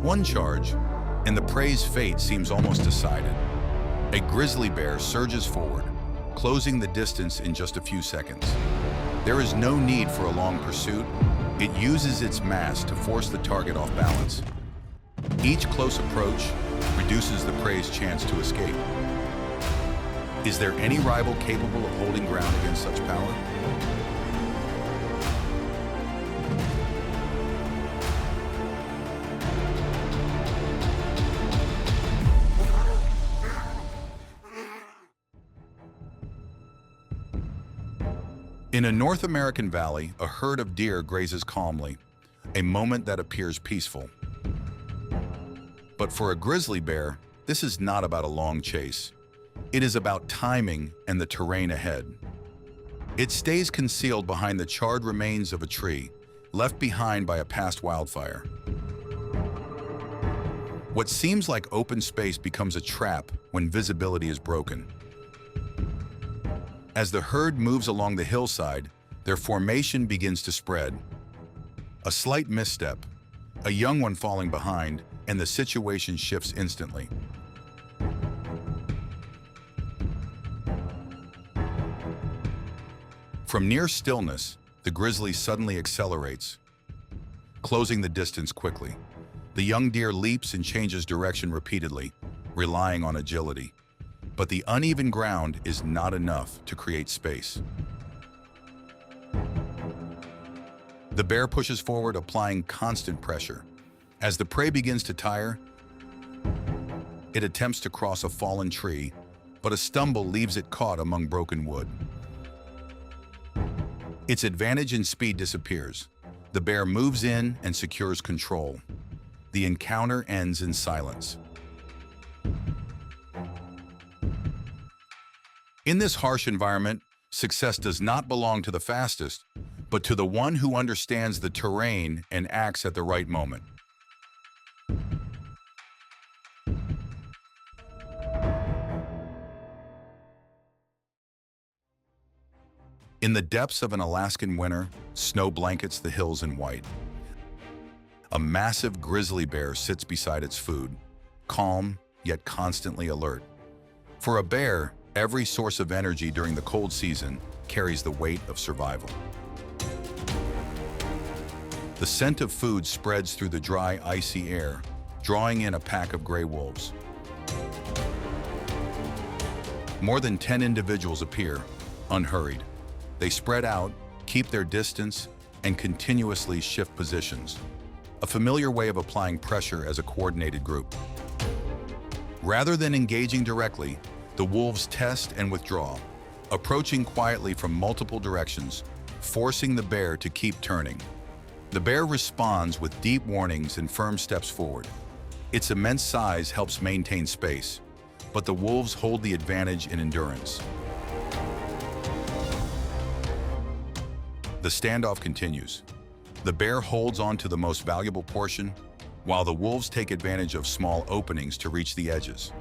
One charge, and the prey's fate seems almost decided. A grizzly bear surges forward, closing the distance in just a few seconds. There is no need for a long pursuit. It uses its mass to force the target off balance. Each close approach reduces the prey's chance to escape. Is there any rival capable of holding ground against such power? In a North American valley, a herd of deer grazes calmly, a moment that appears peaceful. But for a grizzly bear, this is not about a long chase. It is about timing and the terrain ahead. It stays concealed behind the charred remains of a tree, left behind by a past wildfire. What seems like open space becomes a trap when visibility is broken. As the herd moves along the hillside, their formation begins to spread. A slight misstep, a young one falling behind, and the situation shifts instantly. From near stillness, the grizzly suddenly accelerates, closing the distance quickly. The young deer leaps and changes direction repeatedly, relying on agility. But the uneven ground is not enough to create space. The bear pushes forward, applying constant pressure. As the prey begins to tire, it attempts to cross a fallen tree, but a stumble leaves it caught among broken wood. Its advantage in speed disappears. The bear moves in and secures control. The encounter ends in silence. In this harsh environment, success does not belong to the fastest, but to the one who understands the terrain and acts at the right moment. In the depths of an Alaskan winter, snow blankets the hills in white. A massive grizzly bear sits beside its food, calm yet constantly alert. For a bear, every source of energy during the cold season carries the weight of survival. The scent of food spreads through the dry, icy air, drawing in a pack of gray wolves. More than 10 individuals appear, unhurried. They spread out, keep their distance, and continuously shift positions, a familiar way of applying pressure as a coordinated group. Rather than engaging directly, the wolves test and withdraw, approaching quietly from multiple directions, forcing the bear to keep turning. The bear responds with deep warnings and firm steps forward. Its immense size helps maintain space, but the wolves hold the advantage in endurance. The standoff continues. The bear holds on to the most valuable portion, while the wolves take advantage of small openings to reach the edges.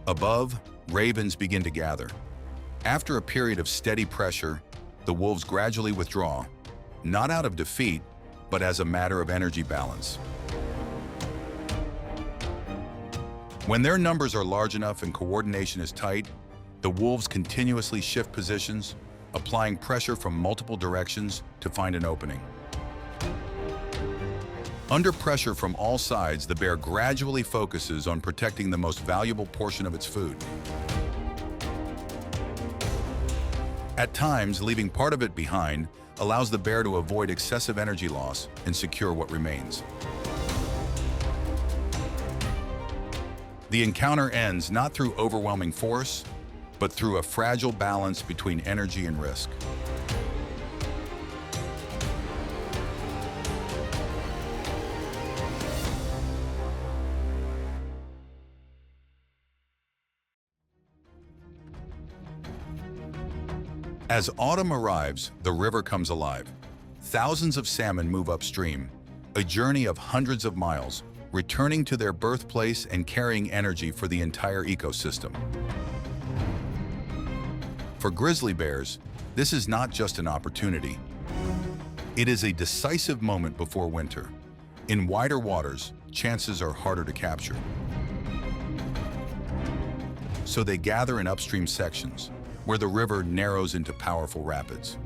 Above, ravens begin to gather. After a period of steady pressure, the wolves gradually withdraw, not out of defeat, but as a matter of energy balance. When their numbers are large enough and coordination is tight, the wolves continuously shift positions, applying pressure from multiple directions to find an opening. Under pressure from all sides, the bear gradually focuses on protecting the most valuable portion of its food. At times, leaving part of it behind allows the bear to avoid excessive energy loss and secure what remains. The encounter ends not through overwhelming force, but through a fragile balance between energy and risk. As autumn arrives, the river comes alive. Thousands of salmon move upstream, a journey of hundreds of miles, returning to their birthplace and carrying energy for the entire ecosystem. For grizzly bears, this is not just an opportunity. It is a decisive moment before winter. In wider waters, chances are harder to capture. So they gather in upstream sections, where the river narrows into powerful rapids.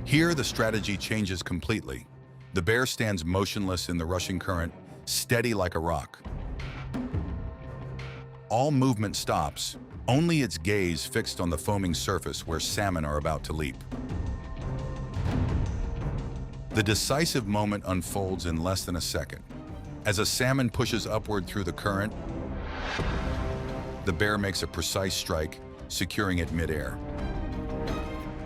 Here, the strategy changes completely. The bear stands motionless in the rushing current, steady like a rock. All movement stops, only its gaze fixed on the foaming surface where salmon are about to leap. The decisive moment unfolds in less than a second. As a salmon pushes upward through the current, the bear makes a precise strike, securing it midair.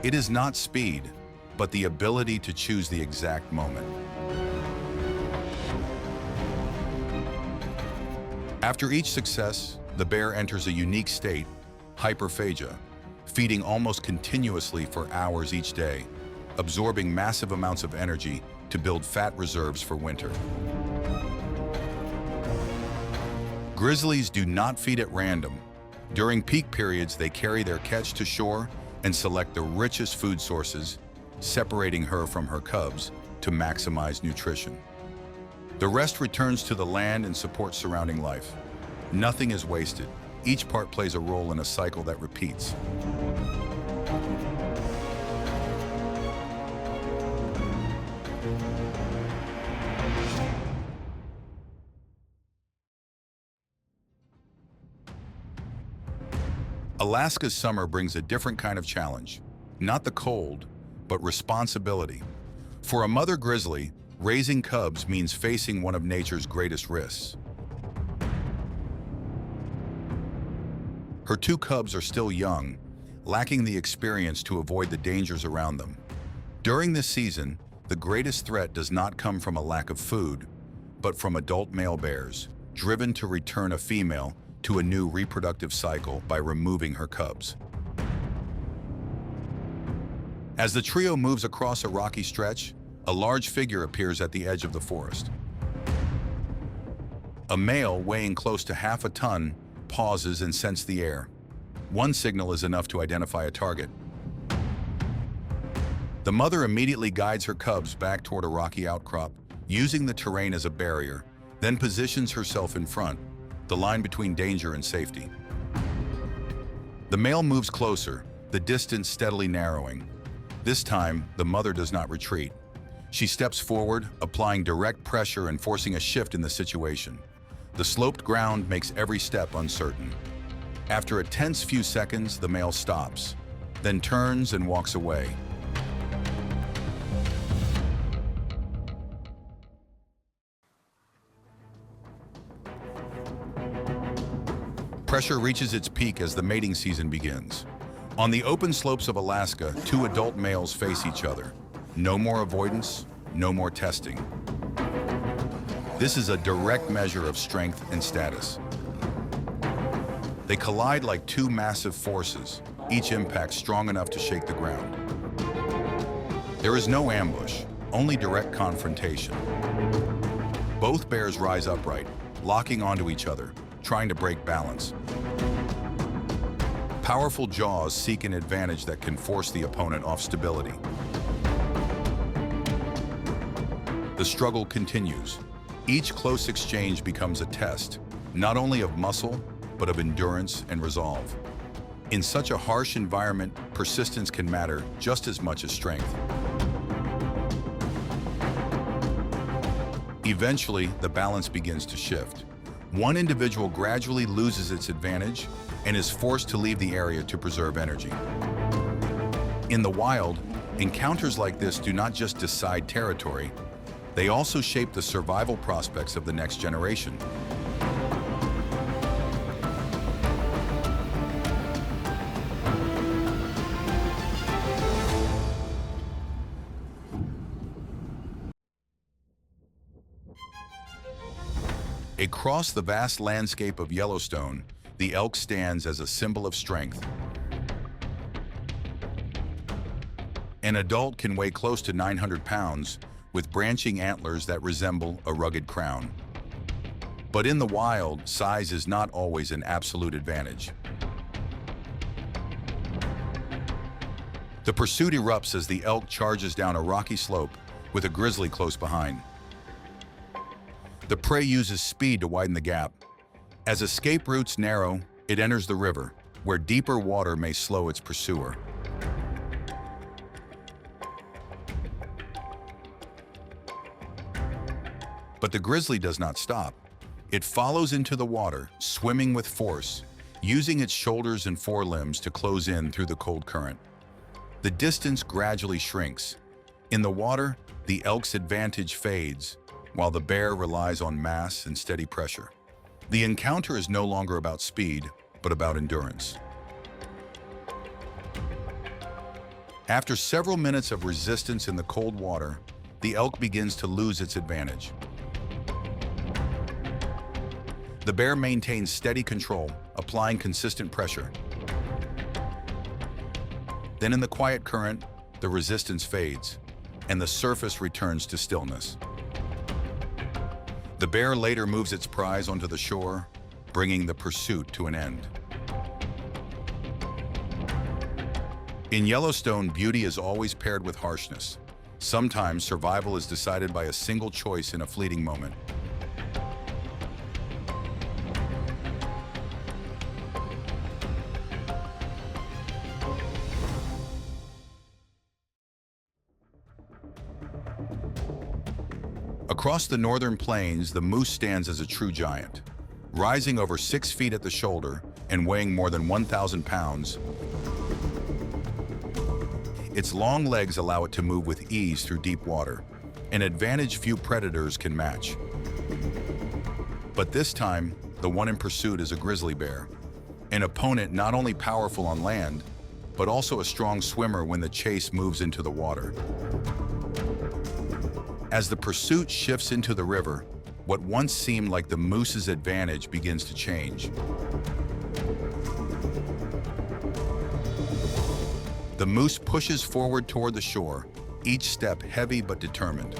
It is not speed, but the ability to choose the exact moment. After each success, the bear enters a unique state, hyperphagia, feeding almost continuously for hours each day, absorbing massive amounts of energy to build fat reserves for winter. Grizzlies do not feed at random. During peak periods, they carry their catch to shore and select the richest food sources, separating her from her cubs to maximize nutrition. The rest returns to the land and supports surrounding life. Nothing is wasted. Each part plays a role in a cycle that repeats. Alaska's summer brings a different kind of challenge. Not the cold, but responsibility. For a mother grizzly, raising cubs means facing one of nature's greatest risks. Her two cubs are still young, lacking the experience to avoid the dangers around them. During this season, the greatest threat does not come from a lack of food, but from adult male bears, driven to return a female to a new reproductive cycle by removing her cubs. As the trio moves across a rocky stretch, a large figure appears at the edge of the forest. A male weighing close to half a ton pauses and scents the air. One signal is enough to identify a target. The mother immediately guides her cubs back toward a rocky outcrop, using the terrain as a barrier, then positions herself in front, the line between danger and safety. The male moves closer, the distance steadily narrowing. This time, the mother does not retreat. She steps forward, applying direct pressure and forcing a shift in the situation. The sloped ground makes every step uncertain. After a tense few seconds, the male stops, then turns and walks away. Pressure reaches its peak as the mating season begins. On the open slopes of Alaska, two adult males face each other. No more avoidance, no more testing. This is a direct measure of strength and status. They collide like two massive forces, each impact strong enough to shake the ground. There is no ambush, only direct confrontation. Both bears rise upright, locking onto each other, trying to break balance. Powerful jaws seek an advantage that can force the opponent off stability. The struggle continues. Each close exchange becomes a test, not only of muscle, but of endurance and resolve. In such a harsh environment, persistence can matter just as much as strength. Eventually, the balance begins to shift. One individual gradually loses its advantage and is forced to leave the area to preserve energy. In the wild, encounters like this do not just decide territory, they also shape the survival prospects of the next generation. Across the vast landscape of Yellowstone, the elk stands as a symbol of strength. An adult can weigh close to 900 pounds, with branching antlers that resemble a rugged crown. But in the wild, size is not always an absolute advantage. The pursuit erupts as the elk charges down a rocky slope with a grizzly close behind. The prey uses speed to widen the gap. As escape routes narrow, it enters the river, where deeper water may slow its pursuer. But the grizzly does not stop. It follows into the water, swimming with force, using its shoulders and forelimbs to close in through the cold current. The distance gradually shrinks. In the water, the elk's advantage fades, while the bear relies on mass and steady pressure. The encounter is no longer about speed, but about endurance. After several minutes of resistance in the cold water, the elk begins to lose its advantage. The bear maintains steady control, applying consistent pressure. Then in the quiet current, the resistance fades, and the surface returns to stillness. The bear later moves its prize onto the shore, bringing the pursuit to an end. In Yellowstone, beauty is always paired with harshness. Sometimes survival is decided by a single choice in a fleeting moment. Across the northern plains, the moose stands as a true giant. Rising over 6 feet at the shoulder and weighing more than 1,000 pounds, its long legs allow it to move with ease through deep water, an advantage few predators can match. But this time, the one in pursuit is a grizzly bear, an opponent not only powerful on land, but also a strong swimmer when the chase moves into the water. As the pursuit shifts into the river, what once seemed like the moose's advantage begins to change. The moose pushes forward toward the shore, each step heavy but determined.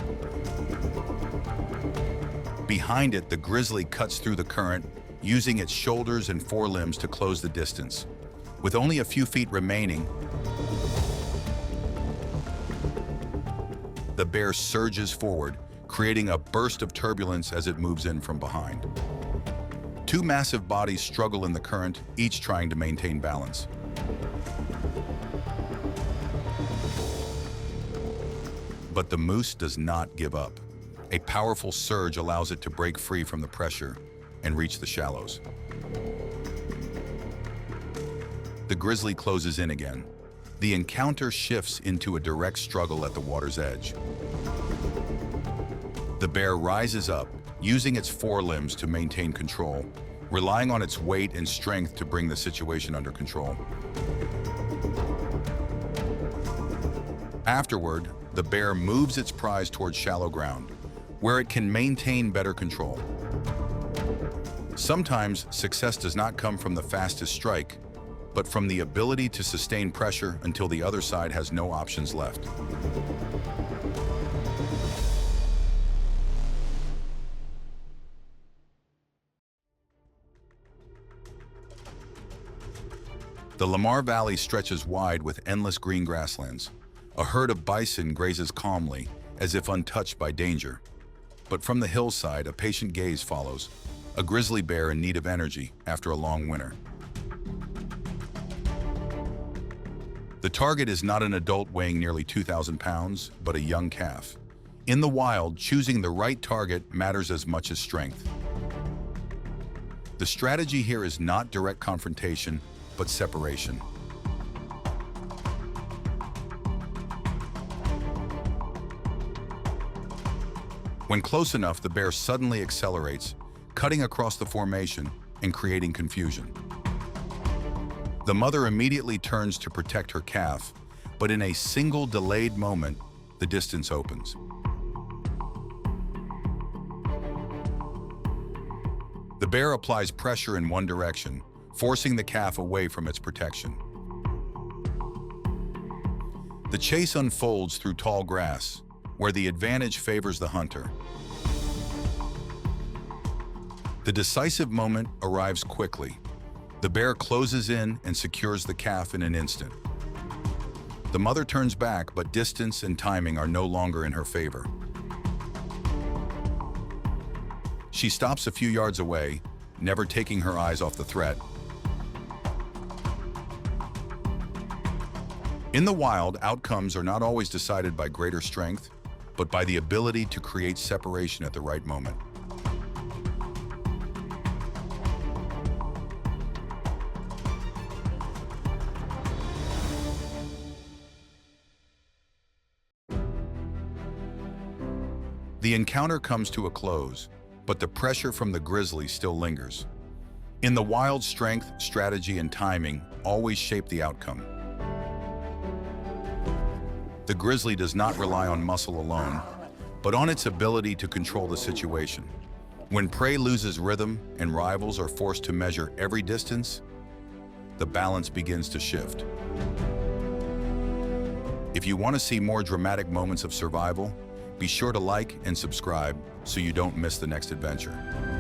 Behind it, the grizzly cuts through the current, using its shoulders and forelimbs to close the distance. With only a few feet remaining, the bear surges forward, creating a burst of turbulence as it moves in from behind. Two massive bodies struggle in the current, each trying to maintain balance. But the moose does not give up. A powerful surge allows it to break free from the pressure and reach the shallows. The grizzly closes in again. The encounter shifts into a direct struggle at the water's edge. The bear rises up, using its forelimbs to maintain control, relying on its weight and strength to bring the situation under control. Afterward, the bear moves its prize towards shallow ground, where it can maintain better control. Sometimes success does not come from the fastest strike, but from the ability to sustain pressure until the other side has no options left. The Lamar Valley stretches wide with endless green grasslands. A herd of bison grazes calmly, as if untouched by danger. But from the hillside, a patient gaze follows, a grizzly bear in need of energy after a long winter. The target is not an adult weighing nearly 2,000 pounds, but a young calf. In the wild, choosing the right target matters as much as strength. The strategy here is not direct confrontation, but separation. When close enough, the bear suddenly accelerates, cutting across the formation and creating confusion. The mother immediately turns to protect her calf, but in a single delayed moment, the distance opens. The bear applies pressure in one direction, forcing the calf away from its protection. The chase unfolds through tall grass, where the advantage favors the hunter. The decisive moment arrives quickly. The bear closes in and secures the calf in an instant. The mother turns back, but distance and timing are no longer in her favor. She stops a few yards away, never taking her eyes off the threat. In the wild, outcomes are not always decided by greater strength, but by the ability to create separation at the right moment. The encounter comes to a close, but the pressure from the grizzly still lingers. In the wild, strength, strategy, and timing always shape the outcome. The grizzly does not rely on muscle alone, but on its ability to control the situation. When prey loses rhythm and rivals are forced to measure every distance, the balance begins to shift. If you want to see more dramatic moments of survival, be sure to like and subscribe so you don't miss the next adventure.